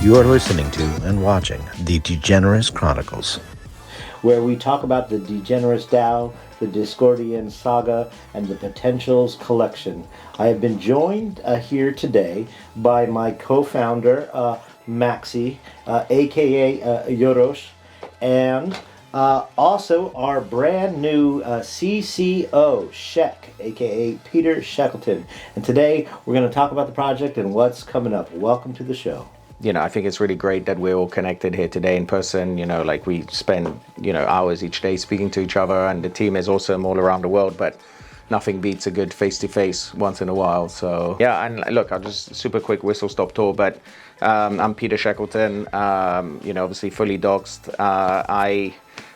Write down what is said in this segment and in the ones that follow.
You are listening to and watching the DeGenerous Chronicles, where we talk about the DeGenerous Dao, the Discordian Saga, and the Potentials Collection. I have been joined here today by my co-founder, Maxi, aka Yoros, and also our brand new CCO, Shek, aka Peter Shekelton. And today we're going to talk about the project and what's coming up. Welcome to the show. I think it's really great that we're all connected here today in person. Like we spend, hours each day speaking to each other, and the team is awesome all around the world, but nothing beats a good face-to-face once in a while. So yeah, and look, I'll just super quick whistle-stop tour, but I'm Peter Shekelton, obviously fully doxed.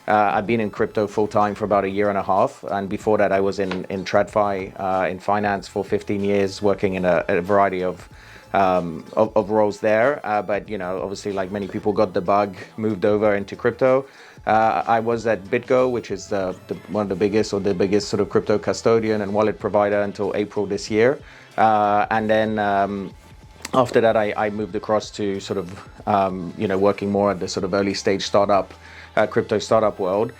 I've been in crypto full-time for about a year and a half, and before that I was in TradFi, in finance for 15 years, working in a variety of roles there, but obviously, like many people, got the bug, moved over into crypto. I was at BitGo, which is one of the biggest sort of crypto custodian and wallet provider until April this year, and then after that I moved across to sort of working more at the sort of early stage startup crypto startup world.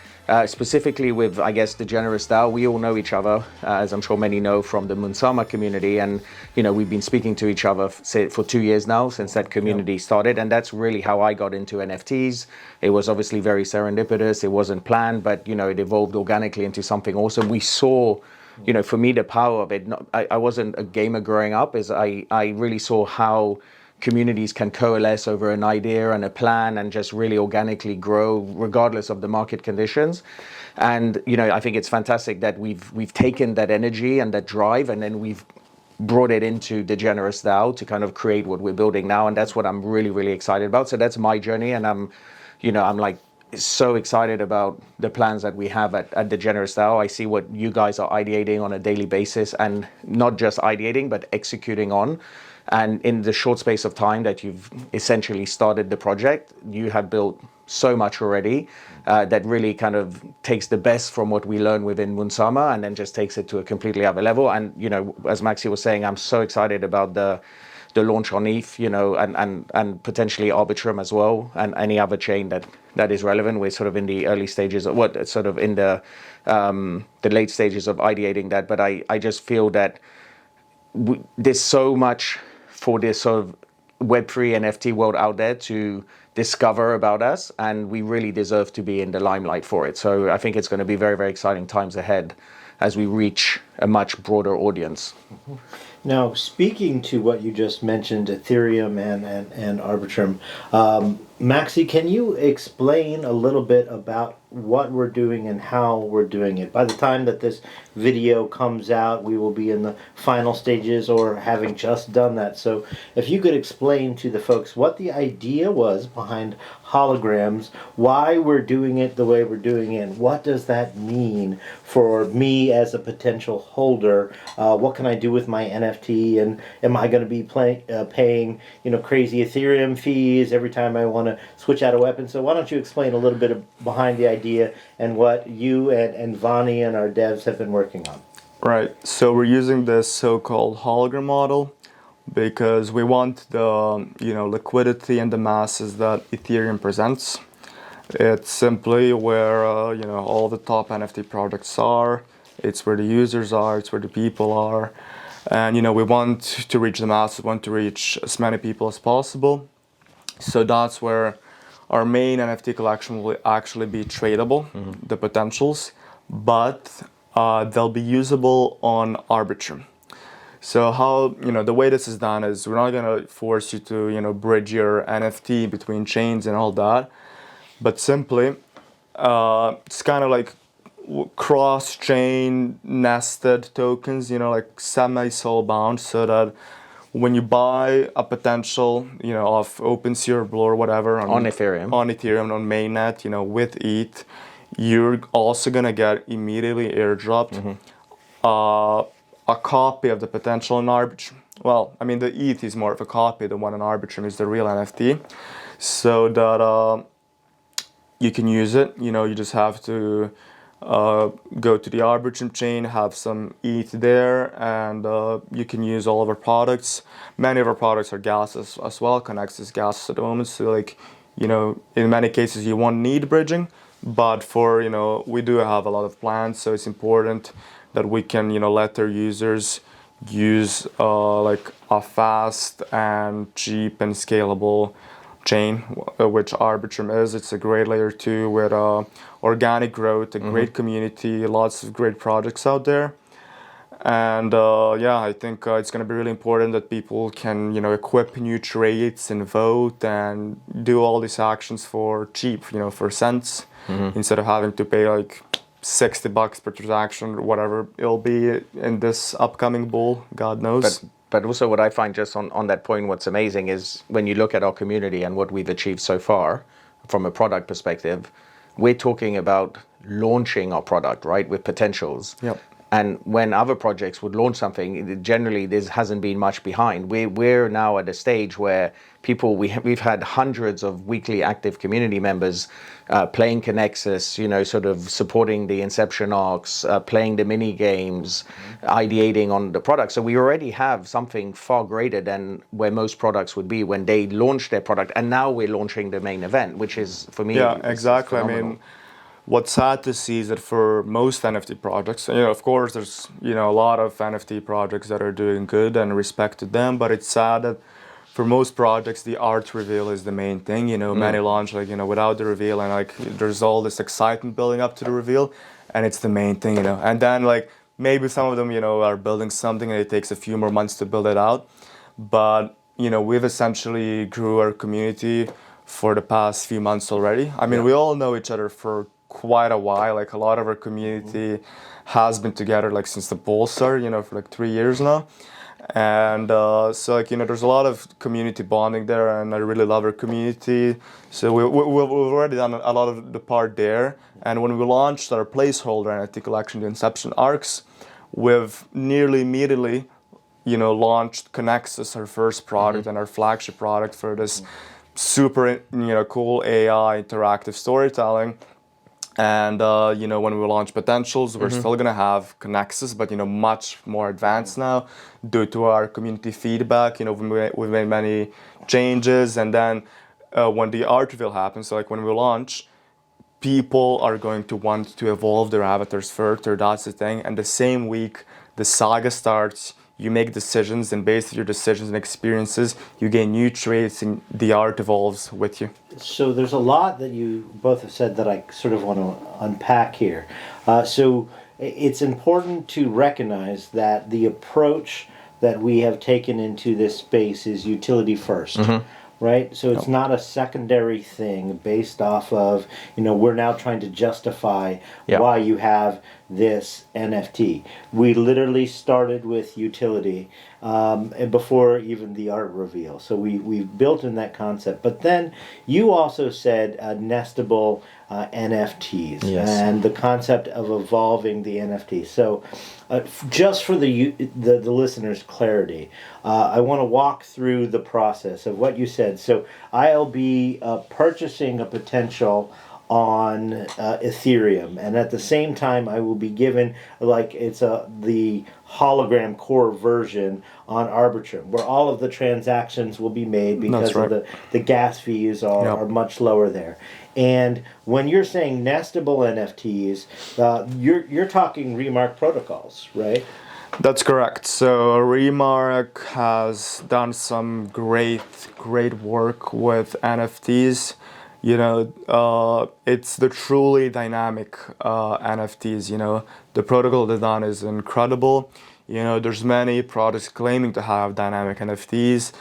Specifically with, I guess, DeGenerous Dao. We all know each other, as I'm sure many know, from the Munsama community, and we've been speaking to each other for 2 years now since that community started, and that's really how I got into NFTs. It was obviously very serendipitous. It wasn't planned, but it evolved organically into something awesome. We saw, for me, the power of it. I wasn't a gamer growing up, I really saw how communities can coalesce over an idea and a plan and just really organically grow regardless of the market conditions. And I think it's fantastic that we've taken that energy and that drive, and then we've brought it into DeGenerous Dao to kind of create what we're building now, and that's what I'm really, really excited about. So that's my journey, and I'm like so excited about the plans that we have at DeGenerous Dao. I see what you guys are ideating on a daily basis, and not just ideating but executing on. And in the short space of time that you've essentially started the project, you have built so much already that really kind of takes the best from what we learned within Munsama and then just takes it to a completely other level. And, as Maxi was saying, I'm so excited about the launch on ETH, and potentially Arbitrum as well, and any other chain that is relevant. We're sort of in the early stages of the late stages of ideating that. But I just feel that there's so much for this sort of Web3 NFT world out there to discover about us, and we really deserve to be in the limelight for it. So I think it's going to be very, very exciting times ahead as we reach a much broader audience. Now, speaking to what you just mentioned, Ethereum and Arbitrum, Maxi, can you explain a little bit about what we're doing and how we're doing it? By the time that this video comes out, we will be in the final stages or having just done that. So if you could explain to the folks what the idea was behind holograms, why we're doing it the way we're doing it, and what does that mean for me as a potential holder? What can I do with my NFT, and am I going to be paying crazy Ethereum fees every time I want to switch out a weapon? So why don't you explain a little bit behind the idea and what you and Vani and our devs have been working on? Right. So we're using this so-called hologram model because we want the liquidity and the masses that Ethereum presents. It's simply where all the top NFT projects are. It's where the users are. It's where the people are. And we want to reach the masses. We want to reach as many people as possible. So that's where our main NFT collection will actually be tradable, the potentials, but they'll be usable on Arbitrum. So how, the way this is done is we're not going to force you to, bridge your NFT between chains and all that, but simply it's kind of like cross-chain nested tokens, like semi-soul-bound, so that when you buy a potential, of OpenSea or Blur or whatever on Ethereum, on mainnet, with ETH, you're also gonna get immediately airdropped a copy of the potential on Arbitrum. Well, I mean, the ETH is more of a copy. The one on Arbitrum is the real NFT, so that you can use it. You just have to go to the Arbitrum chain, have some ETH there, and you can use all of our products. Many of our products are gases as well. Connects is gases at the moment, so like, you know, in many cases you won't need bridging, but for, you know, we do have a lot of plans, so it's important that we can, you know, let our users use like a fast and cheap and scalable chain, which Arbitrum is. It's a great layer 2 with organic growth, a great community, lots of great projects out there. And yeah, I think it's going to be really important that people can, you know, equip new trades and vote and do all these actions for cheap, you know, for cents, instead of having to pay like $60 per transaction or whatever it'll be in this upcoming bull, God knows. But also what I find just on that point, what's amazing is when you look at our community and what we've achieved so far from a product perspective, we're talking about launching our product, right, with Potentials. Yep. And when other projects would launch something, generally there hasn't been much behind. We're now at a stage where we've had hundreds of weekly active community members playing Connexus, you know, sort of supporting the inception arcs, playing the mini games, ideating on the product. So we already have something far greater than where most products would be when they launch their product. And now we're launching the main event, which is, for me, yeah, exactly. I mean, what's sad to see is that for most NFT projects, you know, of course, there's, you know, a lot of NFT projects that are doing good and respect to them, but it's sad that for most projects, the art reveal is the main thing. You know, many launch, like, you know, without the reveal, and like there's all this excitement building up to the reveal, and it's the main thing, you know. And then like maybe some of them, you know, are building something and it takes a few more months to build it out. But, you know, we've essentially grew our community for the past few months already. I mean, we all know each other for quite a while. Like a lot of our community has been together like since the bull started, you know, for like 3 years now. And so like, you know, there's a lot of community bonding there, and I really love our community. So we've already done a lot of the part there. And when we launched our placeholder NFT collection, the Inception Arcs, we've nearly immediately, you know, launched Connexus, our first product and our flagship product for this super, you know, cool AI interactive storytelling. And you know, when we launch Potentials, we're still gonna have Connexus, but you know, much more advanced now due to our community feedback. You know, we've made many changes, and then when the art reveal happens, so like when we launch, people are going to want to evolve their avatars further. That's the thing. And the same week the saga starts, you make decisions, and based on your decisions and experiences, you gain new traits, and the art evolves with you. So there's a lot that you both have said that I sort of want to unpack here. So it's important to recognize that the approach that we have taken into this space is utility first. Right? So it's not a secondary thing based off of, you know, we're now trying to justify why you have this NFT. We literally started with utility and before even the art reveal. So we've built in that concept. But then you also said nestable NFTs and the concept of evolving the NFT. So just for the listeners' clarity, I want to walk through the process of what you said. So I'll be purchasing a potential on Ethereum, and at the same time I will be given, like, it's the hologram core version on Arbitrum, where all of the transactions will be made because of the gas fees are much lower there. And when you're saying nestable NFTs, you're talking Remark protocols, right? That's correct. So Remark has done some great work with NFTs. You know, it's the truly dynamic NFTs. You know, the protocol they've done is incredible. You know, there's many products claiming to have dynamic NFTs,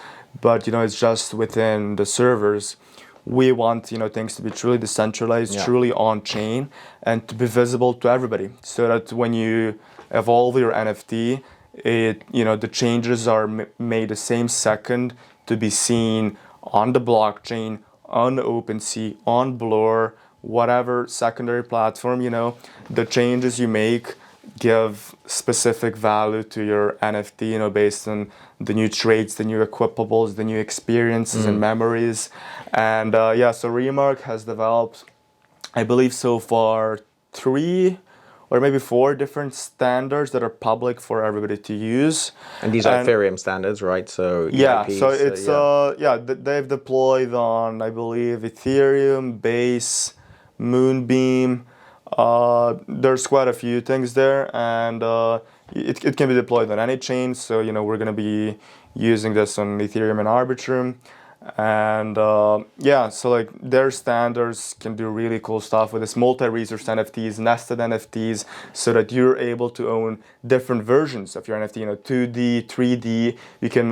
but you know, it's just within the servers. We want, you know, things to be truly decentralized, truly on-chain, and to be visible to everybody, so that when you evolve your NFT, you know, the changes are made the same second to be seen on the blockchain, on OpenSea, on Blur, whatever secondary platform. You know, the changes you make give specific value to your NFT, you know, based on the new traits, the new equipables, the new experiences and memories. And so Remark has developed, I believe so far, three or maybe 4 different standards that are public for everybody to use. And these are Ethereum standards, right? So yeah, EIPs, so it's they've deployed on, I believe, Ethereum, Base, Moonbeam. There's quite a few things there, and it can be deployed on any chain. So we're going to be using this on Ethereum and Arbitrum. And so like their standards can do really cool stuff with this multi-resource NFTs, nested NFTs, so that you're able to own different versions of your NFT, 2D, 3D. You can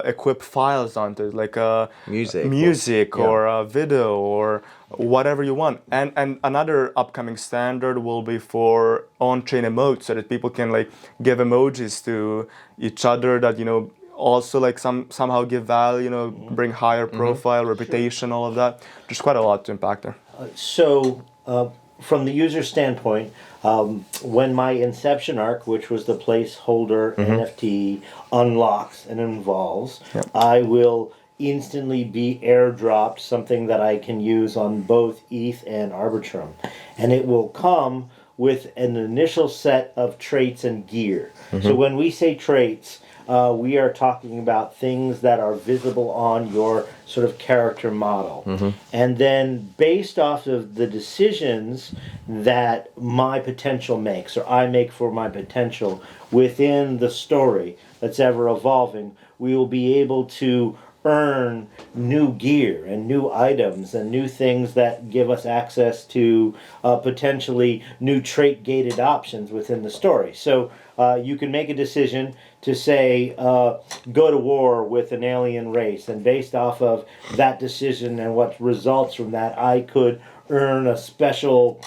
equip files onto it, like music or video or whatever you want. And another upcoming standard will be for on-chain emotes, so that people can like give emojis to each other that also like somehow give value, bring higher profile, reputation, all of that. There's quite a lot to impact there. So from the user standpoint, when my inception arc, which was the placeholder NFT, unlocks and involves, I will instantly be airdropped something that I can use on both ETH and Arbitrum. And it will come with an initial set of traits and gear. So when we say traits, we are talking about things that are visible on your sort of character model. And then based off of the decisions that my potential makes, or I make for my potential within the story that's ever evolving, we will be able to earn new gear and new items and new things that give us access to potentially new trait-gated options within the story. So you can make a decision to say, go to war with an alien race, and based off of that decision and what results from that, I could earn a special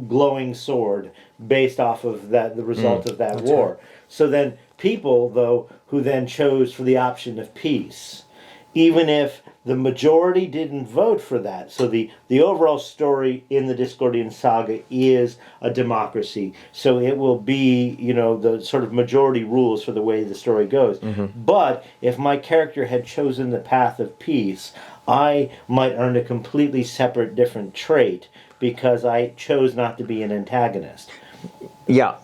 glowing sword based off of that, the result of that war. Right. So then people, though, who then chose for the option of peace, even if the majority didn't vote for that. So the overall story in the Discordian saga is a democracy. So it will be, the sort of majority rules for the way the story goes. But if my character had chosen the path of peace, I might earn a completely separate, different trait because I chose not to be an antagonist. Yeah,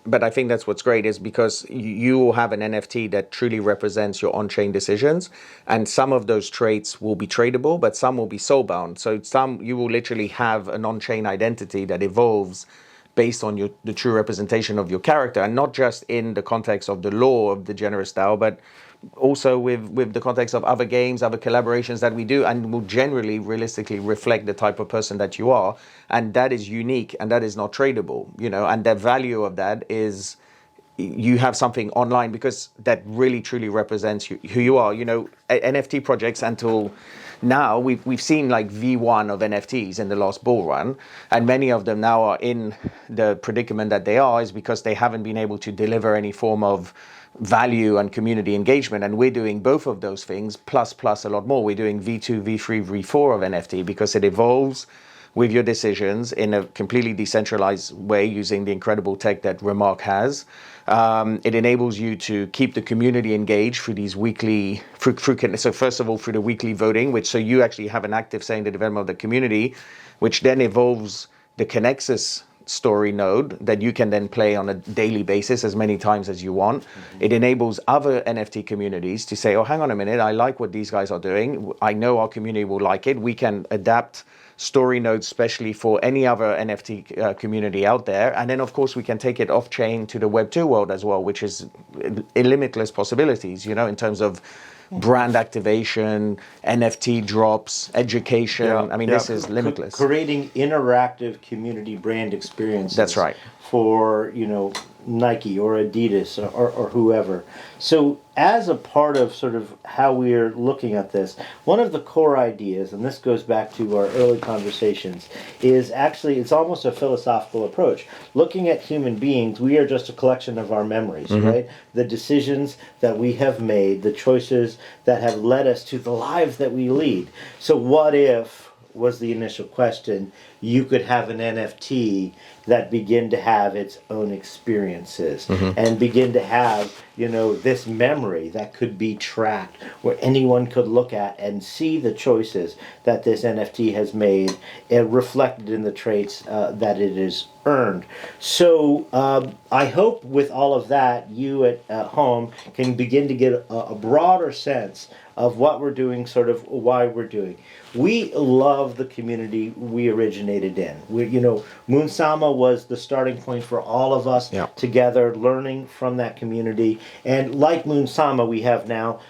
but I think that's what's great is because you will have an NFT that truly represents your on-chain decisions, and some of those traits will be tradable, but some will be soul-bound. So you will literally have an on-chain identity that evolves based on the true representation of your character, and not just in the context of the lore of the DeGenerous Dao, but also with the context of other games, other collaborations that we do, and will generally, realistically reflect the type of person that you are. And that is unique, and that is not tradable, and the value of that is you have something online because that really, truly represents who you are. NFT projects until now, we've seen like V1 of NFTs in the last bull run, and many of them now are in the predicament that they are is because they haven't been able to deliver any form of value and community engagement. And we're doing both of those things plus a lot more. We're doing V2, V3, V4 of NFT because it evolves with your decisions in a completely decentralized way using the incredible tech that Remark has. It enables you to keep the community engaged through these weekly, so first of all, through the weekly voting, so you actually have an active say in the development of the community, which then evolves the Connexus story node that you can then play on a daily basis as many times as you want. It enables other NFT communities to say, oh, hang on a minute, I like what these guys are doing. I know our community will like it. We can adapt story nodes especially for any other NFT community out there. And then, of course, we can take it off-chain to the Web2 world as well, which is limitless possibilities, in terms of brand activation, NFT drops, education. This is limitless. Creating interactive community brand experiences. That's right. For, Nike or Adidas or whoever. So as a part of sort of how we're looking at this, one of the core ideas, and this goes back to our early conversations, is actually it's almost a philosophical approach. Looking at human beings, we are just a collection of our memories, right? The decisions that we have made, the choices that have led us to the lives that we lead. So what if was the initial question, you could have an NFT that begin to have its own experiences and begin to have, this memory that could be tracked, where anyone could look at and see the choices that this NFT has made reflected in the traits that it is earned. So I hope with all of that, you at home can begin to get a broader sense of what we're doing, sort of why we're doing. We love the community we originated in. Moonsama was the starting point for all of us together, learning from that community. And like Moonsama, we have now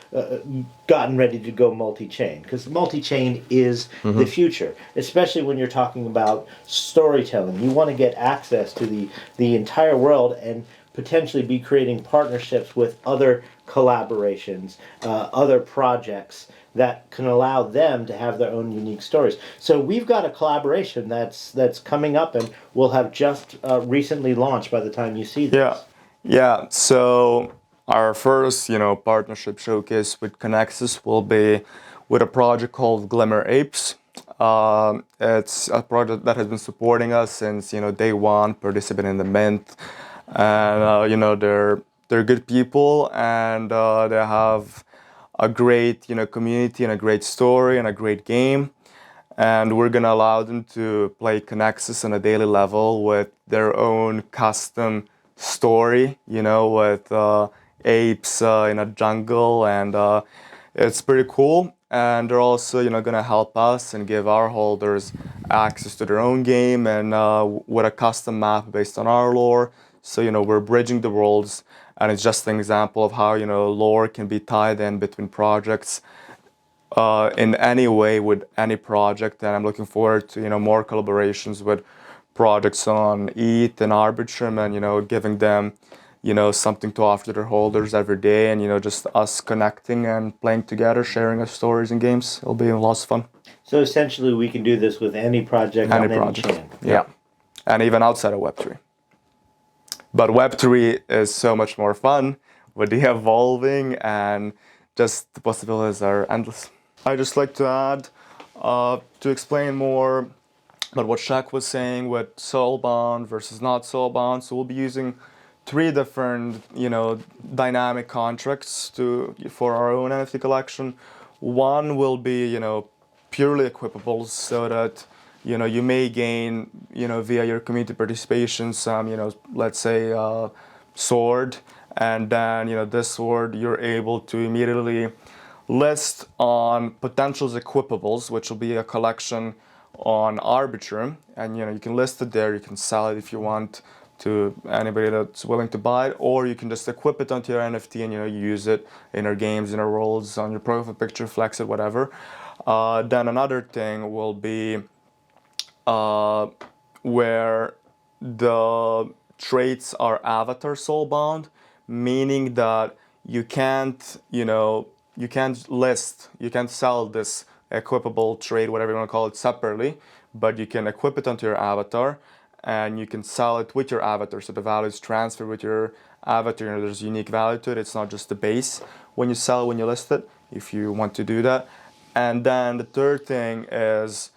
gotten ready to go multi-chain, because multi-chain is the future, especially when you're talking about storytelling. You want to get access to the entire world and potentially be creating partnerships with other collaborations, other projects that can allow them to have their own unique stories. So we've got a collaboration that's coming up and will have just recently launched by the time you see this. Yeah. So our first, partnership showcase with Connexus will be with a project called Glimmer Apes. It's a project that has been supporting us since day one, participating in the mint, and they're good people, and they have a great community and a great story and a great game, and we're gonna allow them to play Connexus on a daily level with their own custom story, with apes in a jungle, and it's pretty cool. And they're also gonna help us and give our holders access to their own game, and with a custom map based on our lore. So we're bridging the worlds. And it's just an example of how lore can be tied in between projects in any way with any project. And I'm looking forward to more collaborations with projects on ETH and Arbitrum, and giving them something to offer to their holders every day, and just us connecting and playing together, sharing our stories and games. It'll be lots of fun. So essentially, we can do this with any project on any chain. Yeah, and even outside of Web3. But Web3 is so much more fun with the evolving, and just the possibilities are endless. I'd just like to add, to explain more about what Shaq was saying with soulbound versus not soulbound. So we'll be using 3 different, dynamic contracts for our own NFT collection. One will be, purely equipables, so that you may gain, via your community participation, some, let's say, sword, and then, this sword you're able to immediately list on Potentials equipables, which will be a collection on Arbitrum, and you can list it there. You can sell it if you want to anybody that's willing to buy it, or you can just equip it onto your NFT and use it in your games, in your worlds, on your profile picture, flex it, whatever. Then another thing will be where the traits are avatar soulbound, meaning that you can't sell this equipable trait, whatever you want to call it, separately, but you can equip it onto your avatar, and you can sell it with your avatar. So the value is transferred with your avatar. There's unique value to it. It's not just the base when you sell, when you list it, if you want to do that. And then the third thing is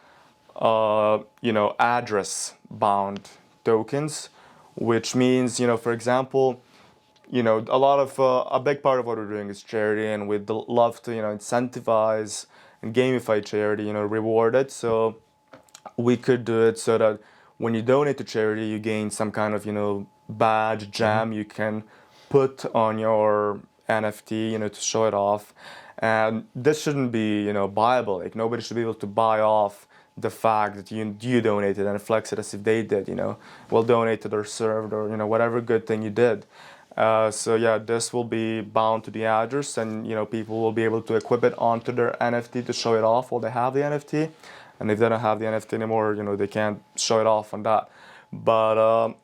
address bound tokens, which means, for example, a big part of what we're doing is charity, and we'd love to, incentivize and gamify charity, reward it. So we could do it so that when you donate to charity, you gain some kind of, badge, gem you can put on your NFT, to show it off. And this shouldn't be, buyable. Like, nobody should be able to buy off the fact that you donated and flex it as if they did, well donated or served, or, whatever good thing you did. So yeah, this will be bound to the address, and, people will be able to equip it onto their NFT to show it off while they have the NFT. And if they don't have the NFT anymore, they can't show it off on that. But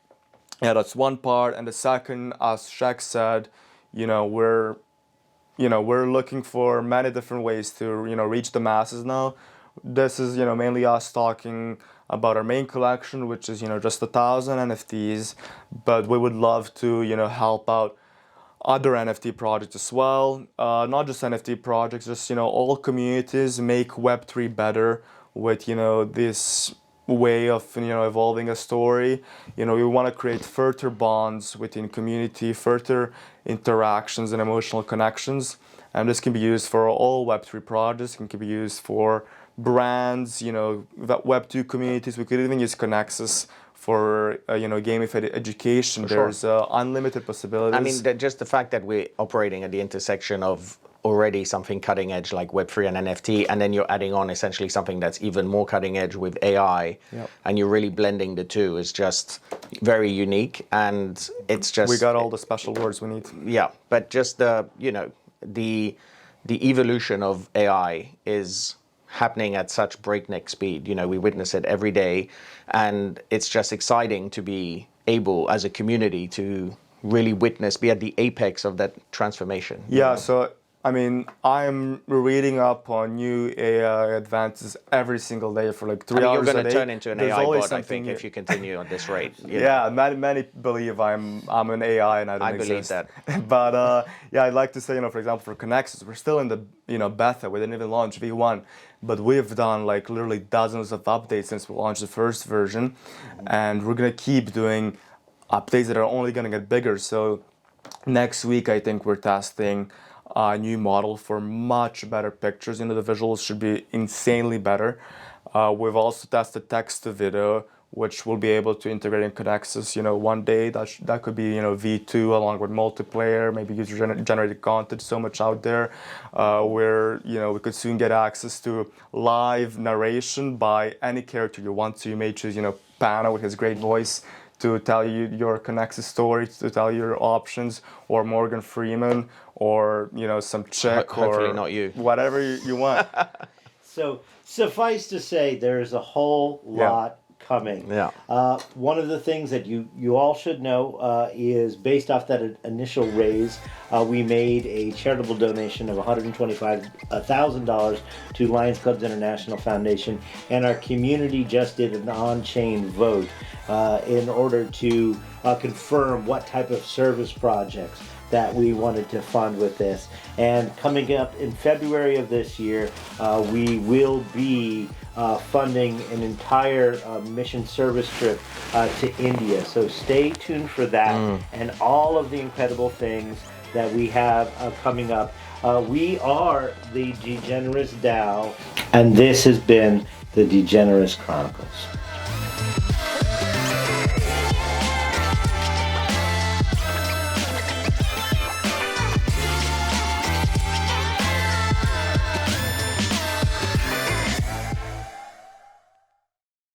yeah, that's one part. And the second, as Shaq said, we're looking for many different ways to, reach the masses now. This is, mainly us talking about our main collection, which is, just 1,000 NFTs. But we would love to, help out other NFT projects as well. Not just NFT projects, just, all communities make Web3 better with, this way of evolving a story. We want to create further bonds within community, further interactions and emotional connections, and this can be used for all Web3 projects. It can be used for brands, Web2 communities. We could even use Connexus for gamified education. For sure. There's unlimited possibilities. I mean, just the fact that we're operating at the intersection of already something cutting edge like Web3 and NFT, and then you're adding on essentially something that's even more cutting edge with AI, Yep. and you're really blending the two is just very unique, and it's just... We got all the special words we need. Yeah, but just the evolution of AI is happening at such breakneck speed. We witness it every day, and it's just exciting to be able as a community to really be at the apex of that transformation. Yeah, so I mean, I'm reading up on new AI advances every single day for like 3 hours a day. You're going to turn into an There's AI always bot, I think, something if you continue at this rate. Yeah, many believe I'm an AI and I don't believe exist. that. But yeah, I'd like to say, for example, for Connexus, we're still in the beta. We didn't even launch V1, but we've done like literally dozens of updates since we launched the first version, and we're gonna keep doing updates that are only gonna get bigger. So next week, I think we're testing a new model for much better pictures. The visuals should be insanely better. We've also tested text to video, which will be able to integrate in Connexus. One day that could be V2 along with multiplayer, maybe user generated content. So much out there, where we could soon get access to live narration by any character you want to. You may choose Pano with his great voice to tell you your Connexus story, to tell you your options, or Morgan Freeman, or some chick, Hopefully or not you. whatever you want. So suffice to say, there's a whole lot coming. Yeah. One of the things that you all should know is based off that initial raise, we made a charitable donation of $125,000 to Lions Clubs International Foundation, and our community just did an on-chain vote in order to confirm what type of service projects that we wanted to fund with this. And coming up in February of this year, we will be funding an entire mission service trip to India. So stay tuned for that and all of the incredible things that we have coming up. We are the DeGenerous Dao, and this has been the DeGenerous Chronicles.